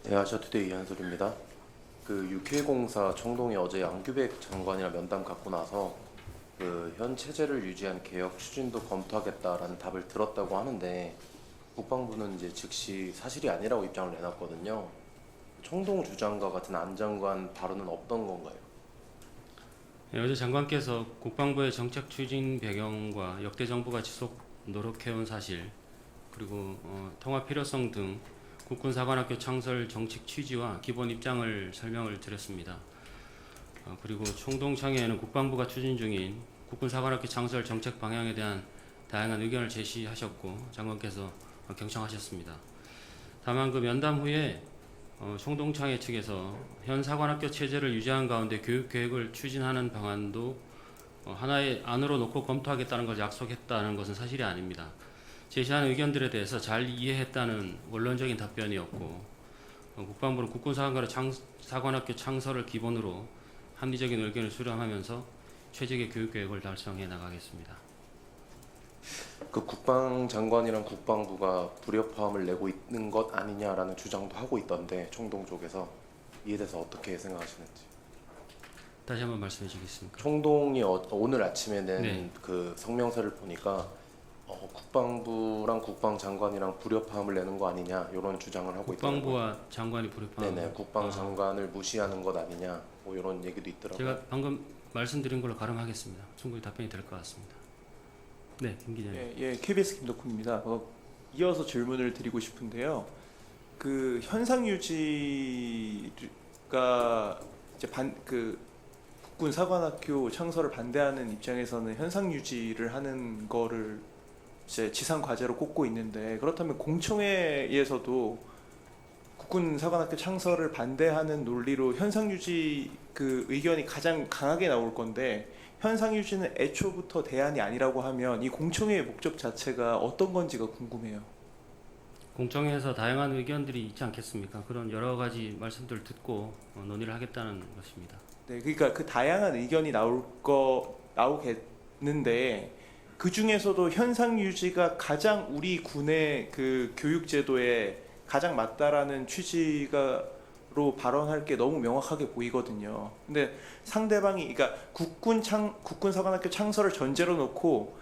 네, 아시아투데이 이한솔입니다. 그 UK 공사 청동이 어제 양규백 장관이랑 면담 갖고 나서 그 현 체제를 유지한 개혁 추진도 검토하겠다라는 답을 들었다고 하는데 국방부는 이제 즉시 사실이 아니라고 입장을 내놨거든요. 청동 주장과 같은 안 장관 발언은 없던 건가요? 네, 어제 장관께서 국방부의 정책 추진 배경과 역대 정부가 지속 노력해온 사실, 그리고 통합 필요성 등 국군사관학교 창설 정책 취지와 기본 입장을 설명을 드렸습니다. 그리고 총동창회에는 국방부가 추진 중인 국군사관학교 창설 정책 방향에 대한 다양한 의견을 제시하셨고 장관께서 경청하셨습니다. 다만 그 면담 후에 총동창회 측에서 현 사관학교 체제를 유지한 가운데 교육 계획을 추진하는 방안도 하나의 안으로 놓고 검토하겠다는 걸 약속했다는 것은 사실이 아닙니다. 제시한 의견들에 대해서 잘 이해했다는 원론적인 답변이었고, 국방부는 국군사관학교 창설을 기본으로 합리적인 의견을 수렴하면서 최적의 교육 계획을 달성해 나가겠습니다. 그 국방장관이랑 국방부가 불협화음을 내고 있는 것 아니냐라는 주장도 하고 있던데 청동 쪽에서 이에 대해서 어떻게 생각하시는지. 다시 한번 말씀해 주시겠습니까? 총동이 오늘 아침에 낸 네. 그 성명서를 보니까 국방부랑 국방장관이랑 불협화음을 내는 거 아니냐 이런 주장을 하고 있더라고요. 국방부와 장관이 불협화음. 네네, 국방장관을 무시하는 것 아니냐 뭐 이런 얘기도 있더라고요. 제가 방금 말씀드린 걸로 가름하겠습니다. 충분히 답변이 될 것 같습니다. 네, 김 기자님. KBS 김덕훈입니다. 이어서 질문을 드리고 싶은데요. 그 현상 유지가 이제 국군 사관학교 창설을 반대하는 입장에서는 현상 유지를 하는 거를 이제 지상 과제로 꼽고 있는데, 그렇다면 공청회에서도 국군 사관학교 창설을 반대하는 논리로 현상 유지 그 의견이 가장 강하게 나올 건데, 현상 유지는 애초부터 대안이 아니라고 하면 이 공청회의 목적 자체가 어떤 건지가 궁금해요. 공청회에서 다양한 의견들이 있지 않겠습니까? 그런 여러 가지 말씀들을 듣고 논의를 하겠다는 것입니다. 네, 그러니까 그 다양한 의견이 나오겠는데, 그 중에서도 현상 유지가 가장 우리 군의 그 교육 제도에 가장 맞다라는 취지가로 발언할 게 너무 명확하게 보이거든요. 근데 상대방이, 그러니까 국군사관학교 창설을 전제로 놓고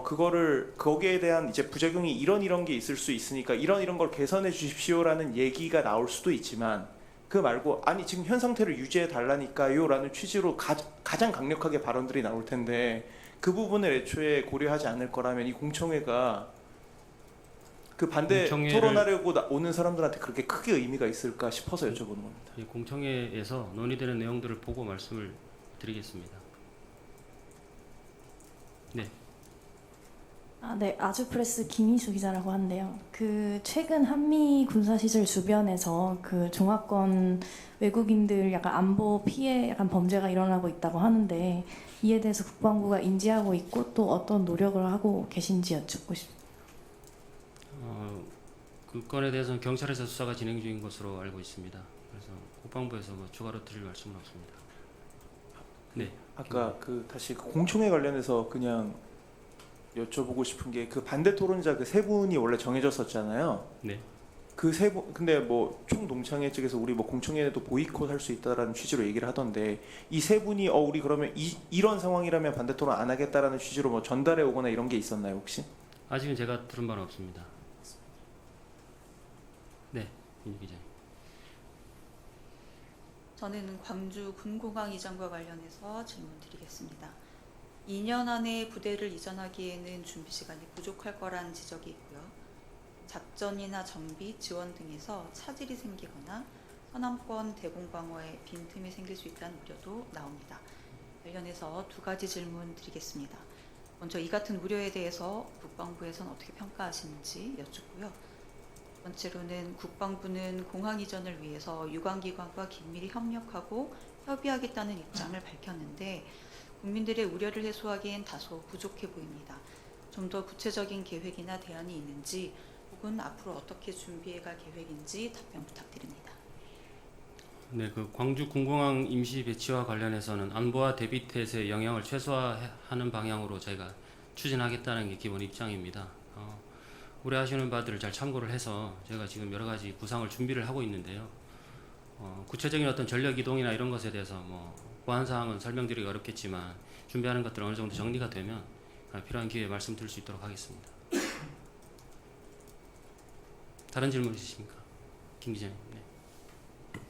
그거를 거기에 대한 이제 부작용이 이런 게 있을 수 있으니까 이런 걸 개선해 주십시오라는 얘기가 나올 수도 있지만, 그 말고 아니 지금 현 상태를 유지해 달라니까요라는 취지로 가장 강력하게 발언들이 나올 텐데, 그 부분을 애초에 고려하지 않을 거라면 이 공청회가 그 반대 토론하려고 오는 사람들한테 그렇게 크게 의미가 있을까 싶어서 여쭤보는 겁니다. 이 공청회에서 논의되는 내용들을 보고 말씀을 드리겠습니다. 네. 네, 아주프레스 김희수 기자라고 하는데요. 그 최근 한미 군사시설 주변에서 그 중화권 외국인들 약간 안보 피해 약간 범죄가 일어나고 있다고 하는데, 이에 대해서 국방부가 인지하고 있고 또 어떤 노력을 하고 계신지 여쭙고 싶습니다. 그 건에 대해서는 경찰에서 수사가 진행 중인 것으로 알고 있습니다. 그래서 국방부에서 뭐 추가로 드릴 말씀은 없습니다. 네. 아까 다시 그 공청회 관련해서 그냥 여쭤보고 싶은 게, 그 반대 토론자 그 세 분이 원래 정해졌었잖아요. 네. 그 세 분, 근데 뭐 총동창회 측에서 우리 뭐 공청회에도 보이콧 할 수 있다라는 취지로 얘기를 하던데, 이 세 분이 우리 그러면 이런 상황이라면 반대 토론 안 하겠다라는 취지로 뭐 전달해 오거나 이런 게 있었나요 혹시? 아직은 제가 들은 바는 없습니다. 네, 임 기자님. 저는 광주 군공항 이전과 관련해서 질문드리겠습니다. 2년 안에 부대를 이전하기에는 준비 시간이 부족할 거란 지적이 있고요. 작전이나 정비, 지원 등에서 차질이 생기거나 서남권 대공방어에 빈틈이 생길 수 있다는 우려도 나옵니다. 관련해서 두 가지 질문 드리겠습니다. 먼저 이 같은 우려에 대해서 국방부에서는 어떻게 평가하시는지 여쭙고요. 두 번째로는 국방부는 공항 이전을 위해서 유관기관과 긴밀히 협력하고 협의하겠다는 입장을 밝혔는데, 국민들의 우려를 해소하기엔 다소 부족해 보입니다. 좀 더 구체적인 계획이나 대안이 있는지, 혹은 앞으로 어떻게 준비해갈 계획인지 답변 부탁드립니다. 네, 그 광주 군공항 임시 배치와 관련해서는 안보와 대비 태세의 영향을 최소화하는 방향으로 저희가 추진하겠다는 게 기본 입장입니다. 우려하시는 바들을 잘 참고를 해서 제가 지금 여러 가지 구상을 준비를 하고 있는데요. 구체적인 어떤 전력 이동이나 이런 것에 대해서 뭐 보안 사항은 설명드리기 어렵겠지만 준비하는 것들 어느 정도 정리가 되면 필요한 기회에 말씀드릴 수 있도록 하겠습니다. 다른 질문 있으십니까? 김 기자님. 네.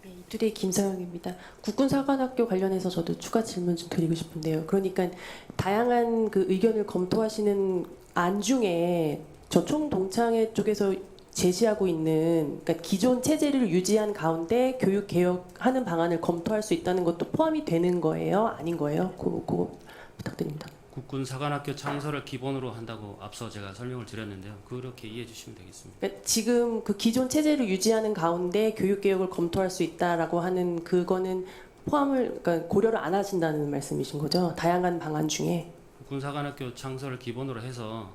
네, 이투데이 김서영입니다. 국군사관학교 관련해서 저도 추가 질문 좀 드리고 싶은데요. 그러니까 다양한 그 의견을 검토하시는 안 중에 저 총동창회 쪽에서 제시하고 있는 그러니까 기존 체제를 유지한 가운데 교육 개혁하는 방안을 검토할 수 있다는 것도 포함이 되는 거예요? 아닌 거예요? 그거 부탁드립니다. 국군 사관학교 창설을 기본으로 한다고 앞서 제가 설명을 드렸는데요. 그렇게 이해해 주시면 되겠습니다. 그러니까 지금 그 기존 체제를 유지하는 가운데 교육 개혁을 검토할 수 있다라고 하는 그거는 포함을 그러니까 고려를 안 하신다는 말씀이신 거죠? 다양한 방안 중에. 국군 사관학교 창설을 기본으로 해서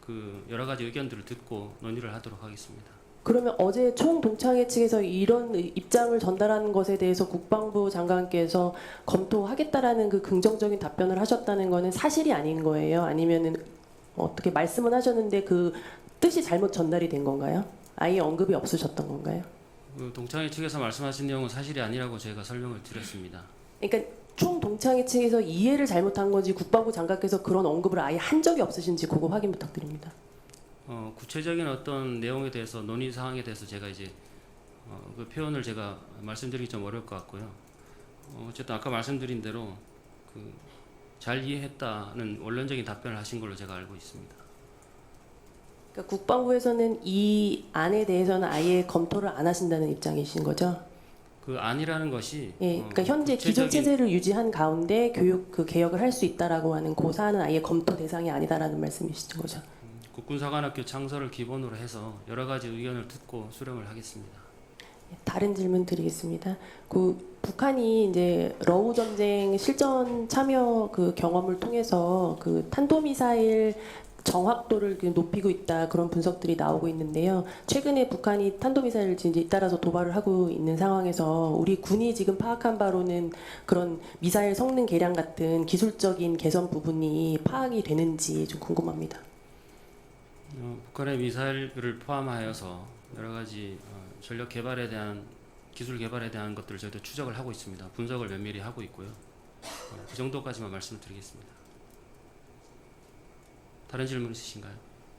그 여러 가지 의견들을 듣고 논의를 하도록 하겠습니다. 그러면 어제 총동창회 측에서 이런 입장을 전달하는 것에 대해서 국방부 장관께서 검토하겠다라는 그 긍정적인 답변을 하셨다는 거는 사실이 아닌 거예요? 아니면은 어떻게 말씀은 하셨는데 그 뜻이 잘못 전달이 된 건가요? 아예 언급이 없으셨던 건가요? 그 동창회 측에서 말씀하신 내용은 사실이 아니라고 제가 설명을 드렸습니다. 그러니까 총동창회 측에서 이해를 잘못한 건지 국방부 장관께서 그런 언급을 아예 한 적이 없으신지 그거 확인 부탁드립니다. 구체적인 어떤 내용에 대해서 논의 사항에 대해서 제가 이제 그 표현을 제가 말씀드리기 좀 어려울 것 같고요. 어쨌든 아까 말씀드린 대로 그 잘 이해했다는 원론적인 답변을 하신 걸로 제가 알고 있습니다. 그러니까 국방부에서는 이 안에 대해서는 아예 검토를 안 하신다는 입장이신 거죠? 그 안이라는 것이 예, 그러니까 현재 기존 체제를 유지한 가운데 교육 그 개혁을 할 수 있다라고 하는 그 사안은 아예 검토 대상이 아니다라는 말씀이신 거죠? 국군사관학교 창설을 기본으로 해서 여러 가지 의견을 듣고 수렴을 하겠습니다. 다른 질문 드리겠습니다. 그 북한이 이제 러우 전쟁 실전 참여 그 경험을 통해서 그 탄도미사일 정확도를 높이고 있다 그런 분석들이 나오고 있는데요. 최근에 북한이 탄도미사일을 이제 잇따라서 도발을 하고 있는 상황에서 우리 군이 지금 파악한 바로는 그런 미사일 성능 개량 같은 기술적인 개선 부분이 파악이 되는지 좀 궁금합니다. 북한의 미사일을 포함하여서 여러 가지 전력 개발에 대한 기술 개발에 대한 것들을 저희도 추적을 하고 있습니다. 분석을 면밀히 하고 있고요. 그 정도까지만 말씀을 드리겠습니다. 다른 질문 있으신가요?